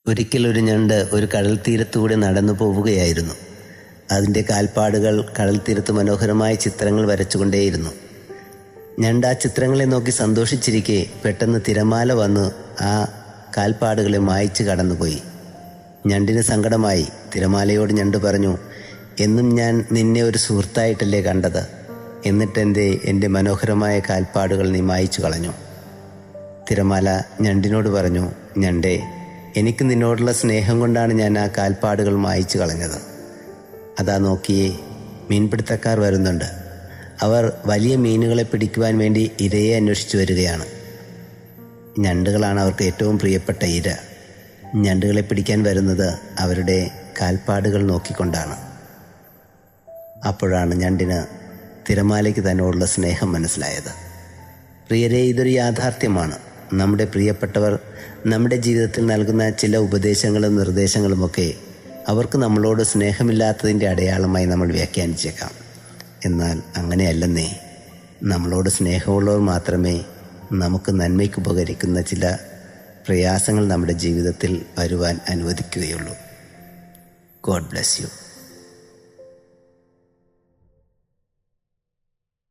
ഒരിക്കൽ ഒരു ഞണ്ട് ഒരു കടൽ തീരത്തുകൂടി നടന്നു പോവുകയായിരുന്നു. അതിൻ്റെ കാൽപ്പാടുകൾ കടൽ തീരത്ത് മനോഹരമായ ചിത്രങ്ങൾ വരച്ചുകൊണ്ടേയിരുന്നു. ഞണ്ട് ആ ചിത്രങ്ങളെ നോക്കി സന്തോഷിച്ചിരിക്കെ പെട്ടെന്ന് തിരമാല വന്ന് ആ കാൽപ്പാടുകളെ മായ്ച്ചു കടന്നുപോയി. ഞണ്ടിന് സങ്കടമായി. തിരമാലയോട് ഞണ്ട് പറഞ്ഞു, എന്നും ഞാൻ നിന്നെ ഒരു സുഹൃത്തായിട്ടല്ലേ കണ്ടത്, എന്നിട്ടെന്തേ എൻ്റെ മനോഹരമായ കാൽപ്പാടുകൾ നീ മായ്ച്ചു കളഞ്ഞു? തിരമാല ഞണ്ടിനോട് പറഞ്ഞു, ഞണ്ടേ, എനിക്ക് നിന്നോടുള്ള സ്നേഹം കൊണ്ടാണ് ഞാൻ ആ കാൽപ്പാടുകൾ മായ്ച്ചു കളഞ്ഞത്. അതാ നോക്കിയേ, മീൻപിടുത്തക്കാർ വരുന്നുണ്ട്. അവർ വലിയ മീനുകളെ പിടിക്കുവാൻ വേണ്ടി ഇരയെ അന്വേഷിച്ചു വരികയാണ്. ഞണ്ടുകളാണ് അവർക്ക് ഏറ്റവും പ്രിയപ്പെട്ട ഇര. ഞണ്ടുകളെ പിടിക്കാൻ വരുന്നത് അവരുടെ കാൽപ്പാടുകൾ നോക്കിക്കൊണ്ടാണ്. അപ്പോഴാണ് ഞണ്ടിന് തിരമാലയ്ക്ക് തന്നോടുള്ള സ്നേഹം മനസ്സിലായത്. പ്രിയരെ, ഇതൊരു യാഥാർത്ഥ്യമാണ്. നമ്മുടെ പ്രിയപ്പെട്ടവർ നമ്മുടെ ജീവിതത്തിൽ നൽകുന്ന ചില ഉപദേശങ്ങളും നിർദ്ദേശങ്ങളുമൊക്കെ അവർക്ക് നമ്മളോട് സ്നേഹമില്ലാത്തതിൻ്റെ അടയാളമായി നമ്മൾ വ്യാഖ്യാനിച്ചേക്കാം. എന്നാൽ അങ്ങനെയല്ലെന്നേ. നമ്മളോട് സ്നേഹമുള്ളവർ മാത്രമേ നമുക്ക് നന്മയ്ക്ക് ഉപകരിക്കുന്ന ചില പ്രയാസങ്ങൾ നമ്മുടെ ജീവിതത്തിൽ വരുവാൻ അനുവദിക്കുകയുള്ളൂ. God bless you.